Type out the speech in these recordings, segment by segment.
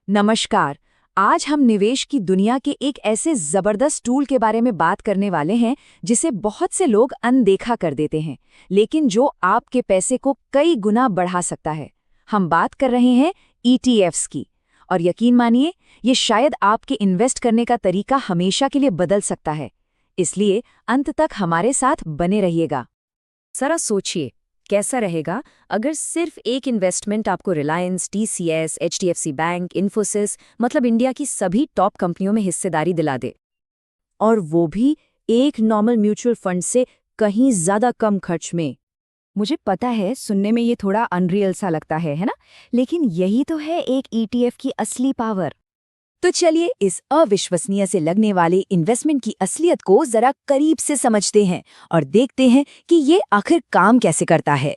नमस्कार। आज हम निवेश की दुनिया के एक ऐसे जबरदस्त टूल के बारे में बात करने वाले हैं जिसे बहुत से लोग अनदेखा कर देते हैं, लेकिन जो आपके पैसे को कई गुना बढ़ा सकता है। हम बात कर रहे हैं ETFs की। और यकीन मानिए, ये शायद आपके इन्वेस्ट करने का तरीका हमेशा के लिए बदल सकता है। इसलिए अंत तक हमारे साथ बने रहिएगा। जरा सोचिए, कैसा रहेगा अगर सिर्फ एक इन्वेस्टमेंट आपको Reliance, TCS, HDFC bank, Infosys मतलब इंडिया की सभी टॉप कंपनियों में हिस्सेदारी दिला दे। और वो भी एक नॉर्मल म्यूचुअल फंड से कहीं ज्यादा कम खर्च में। मुझे पता है, सुनने में ये थोड़ा अनरियल सा लगता है ना? लेकिन यही तो है एक ETF की असली पावर। तो चलिए इस अविश्वसनीय से लगने वाले इन्वेस्टमेंट की असलियत को जरा करीब से समझते हैं और देखते हैं कि ये आखिर काम कैसे करता है।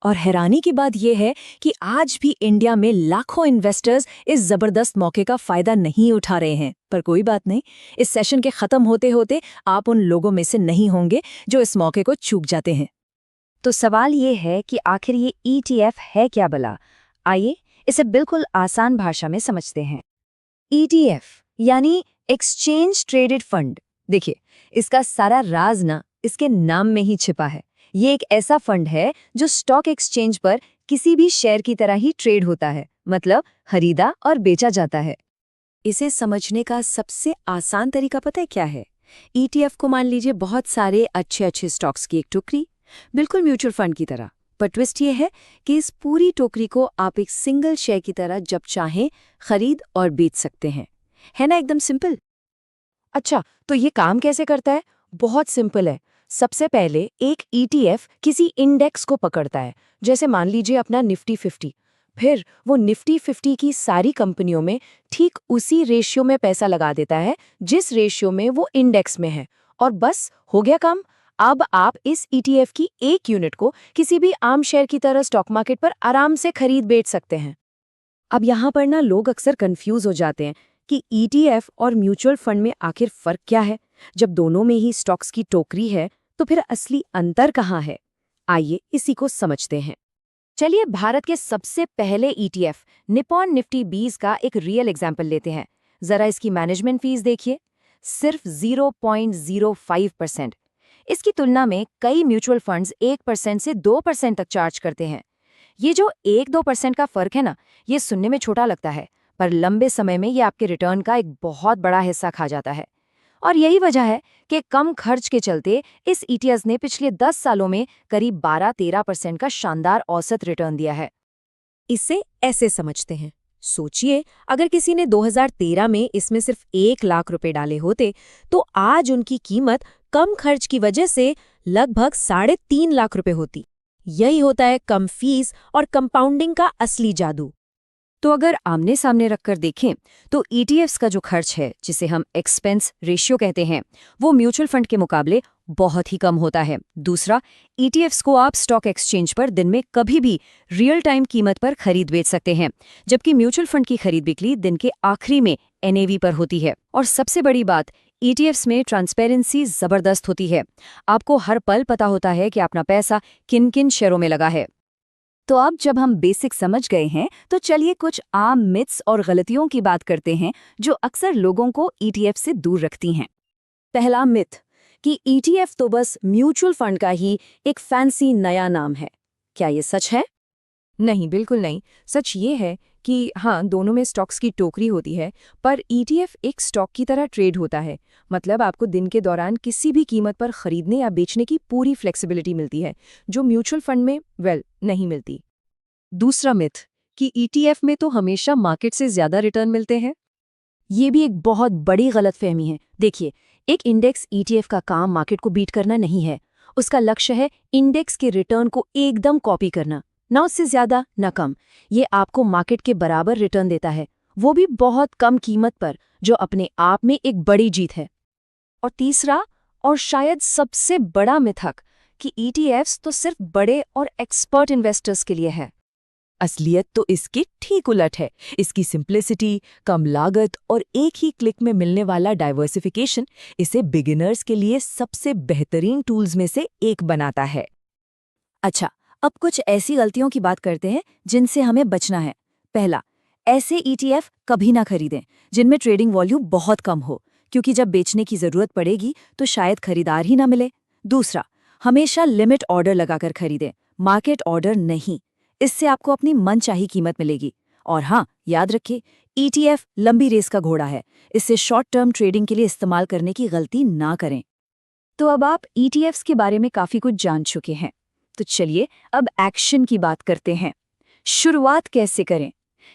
और हैरानी की बात यह है कि आज भी इंडिया में लाखों इन्वेस्टर्स इस जबरदस्त मौके का फायदा नहीं उठा रहे हैं। पर कोई बात नहीं, इस सेशन के खत्म होते होते आप उन लोगों में से नहीं होंगे जो इस मौके को चूक जाते हैं। तो सवाल ये है कि आखिर ये ETF है क्या भला? आइए इसे बिल्कुल आसान भाषा में समझते हैं। ETF यानी एक्सचेंज ट्रेडेड फंड। देखिए, इसका सारा राज ना इसके नाम में ही छिपा है। ये एक ऐसा फंड है जो स्टॉक एक्सचेंज पर किसी भी शेयर की तरह ही ट्रेड होता है, मतलब खरीदा और बेचा जाता है। इसे समझने का सबसे आसान तरीका पता है क्या है? ETF को मान लीजिए बहुत सारे अच्छे अच्छे स्टॉक्स की एक टोकरी, बिल्कुल म्यूचुअल फंड की तरह। पर ट्विस्ट ये है कि इस पूरी टोकरी को आप एक सिंगल शेयर की तरह जब चाहें खरीद और बेच सकते हैं। है ना एकदम सिंपल? अच्छा, तो ये काम कैसे करता है? बहुत सिंपल है। सबसे पहले एक ETF किसी इंडेक्स को पकड़ता है, जैसे मान लीजिए अपना निफ्टी 50। फिर वो निफ्टी 50 की सारी कंपनियों में ठीक उसी रेशियो में पैसा लगा देता है जिस रेशियो में वो इंडेक्स में है, और बस हो गया काम। अब आप इस ETF की एक यूनिट को किसी भी आम शेयर की तरह स्टॉक मार्केट पर आराम से खरीद बेच सकते हैं। अब यहाँ पर ना लोग अक्सर कंफ्यूज हो जाते हैं कि ETF और म्यूचुअल फंड में आखिर फर्क क्या है। जब दोनों में ही स्टॉक्स की टोकरी है तो फिर असली अंतर कहाँ है? आइए इसी को समझते हैं। चलिए भारत के सबसे पहले ETF निप्पॉन निफ्टी 20 का एक रियल एग्जाम्पल लेते हैं। जरा इसकी मैनेजमेंट फीस देखिए, सिर्फ 0.05%। इसकी तुलना में कई म्यूचुअल फंड्स 1% से 2% तक चार्ज करते हैं। ये जो 1-2% का फर्क है ना, ये सुनने में छोटा लगता है, पर लंबे समय में ये आपके रिटर्न का एक बहुत बड़ा हिस्सा खा जाता है। और यही वजह है कि कम खर्च के चलते इस ETFs ने पिछले 10 सालों में करीब 12-13% का शानदार औसत रिटर्न दिया है। इसे ऐसे समझते हैं। सोचिए, अगर किसी ने 2013 में इसमें सिर्फ 1 लाख रुपए डाले होते तो आज उनकी कीमत कम खर्च की वजह से लगभग 3.5 लाख रुपए होती। यही होता है कम फीस और कंपाउंडिंग का असली जादू। तो अगर आमने सामने रखकर देखें तो ETFs का जो खर्च है, जिसे हम एक्सपेंस रेशियो कहते हैं, वो म्यूचुअल फंड के मुकाबले बहुत ही कम होता है। दूसरा, ETFs को आप स्टॉक एक्सचेंज पर दिन में कभी भी रियल टाइम कीमत पर खरीद बेच सकते हैं, जबकि म्यूचुअल फंड की खरीद बिक्री दिन के आखिरी में NAV पर होती है। और सबसे बड़ी बात, ETFs में ट्रांसपेरेंसी जबरदस्त होती है। आपको हर पल पता होता है कि अपना पैसा किन किन शेयरों में लगा है। तो अब जब हम बेसिक समझ गए हैं तो चलिए कुछ आम मिथ्स और गलतियों की बात करते हैं जो अक्सर लोगों को ETF से दूर रखती हैं। पहला मिथ कि ETF तो बस म्यूचुअल फंड का ही एक फैंसी नया नाम है। क्या ये सच है? नहीं, बिल्कुल नहीं। सच ये है कि हाँ, दोनों में स्टॉक्स की टोकरी होती है, पर ETF एक स्टॉक की तरह ट्रेड होता है। मतलब आपको दिन के दौरान किसी भी कीमत पर खरीदने या बेचने की पूरी फ्लेक्सिबिलिटी मिलती है, जो म्यूचुअल फंड में नहीं मिलती। दूसरा मिथ कि ETF में तो हमेशा मार्केट से ज्यादा रिटर्न मिलते हैं। ये भी एक बहुत बड़ी गलतफहमी है। देखिए, एक इंडेक्स ETF का काम मार्केट को बीट करना नहीं है। उसका लक्ष्य है इंडेक्स के रिटर्न को एकदम कॉपी करना, ना उससे ज्यादा ना कम। ये आपको मार्केट के बराबर रिटर्न देता है, वो भी बहुत कम कीमत पर, जो अपने आप में एक बड़ी जीत है। और तीसरा और शायद सबसे बड़ा मिथक कि ETFs तो सिर्फ बड़े और एक्सपर्ट इन्वेस्टर्स के लिए है। असलियत तो इसके ठीक उलट है। इसकी सिंप्लिसिटी, कम लागत और एक ही क्लिक में मिलने वाला डाइवर्सिफिकेशन इसे बिगिनर्स के लिए सबसे बेहतरीन टूल्स में से एक बनाता है। अच्छा, अब कुछ ऐसी गलतियों की बात करते हैं जिनसे हमें बचना है। पहला, ऐसे ETF कभी ना खरीदें जिनमें ट्रेडिंग वॉल्यूम बहुत कम हो, क्योंकि जब बेचने की जरूरत पड़ेगी तो शायद खरीदार ही ना मिले। दूसरा, हमेशा लिमिट ऑर्डर लगाकर खरीदें, मार्केट ऑर्डर नहीं। इससे आपको अपनी मनचाही कीमत मिलेगी। और हाँ, याद रखें, ETF लंबी रेस का घोड़ा है, इसे शॉर्ट टर्म ट्रेडिंग के लिए इस्तेमाल करने की गलती ना करें। तो अब आप ETFs के बारे में काफी कुछ जान चुके हैं, तो चलिए अब एक्शन की बात करते हैं। शुरुआत कैसे करें?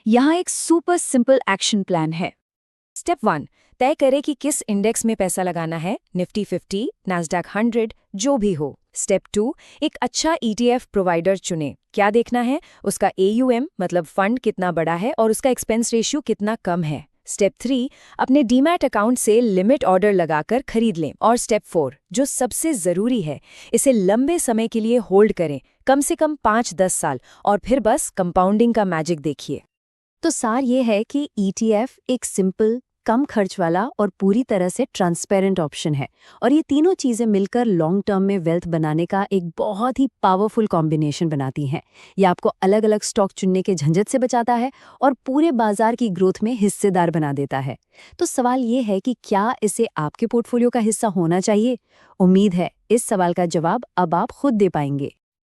यहाँ एक सुपर सिंपल एक्शन प्लान है। स्टेप 1, तय करें कि किस इंडेक्स में पैसा लगाना है, निफ्टी 50, नैस्डैक 100, जो भी हो। स्टेप 2, एक अच्छा ETF प्रोवाइडर चुनें। क्या देखना है? उसका AUM मतलब फंड कितना बड़ा है और उसका एक्सपेंस रेशियो कितना कम है। स्टेप 3, अपने डीमैट अकाउंट से लिमिट ऑर्डर लगाकर खरीद लें। और स्टेप 4, जो सबसे ज़रूरी है, इसे लंबे समय के लिए होल्ड करें, कम से कम 5-10 साल, और फिर बस कंपाउंडिंग का मैजिक देखिए। तो सार ये है कि ETF एक सिंपल, कम खर्च वाला और पूरी तरह से ट्रांसपेरेंट ऑप्शन है, और ये तीनों चीज़ें मिलकर लॉन्ग टर्म में वेल्थ बनाने का एक बहुत ही पावरफुल कॉम्बिनेशन बनाती हैं। ये आपको अलग अलग स्टॉक चुनने के झंझट से बचाता है और पूरे बाजार की ग्रोथ में हिस्सेदार बना देता है। तो सवाल ये है कि क्या इसे आपके पोर्टफोलियो का हिस्सा होना चाहिए? उम्मीद है इस सवाल का जवाब अब आप खुद दे पाएंगे।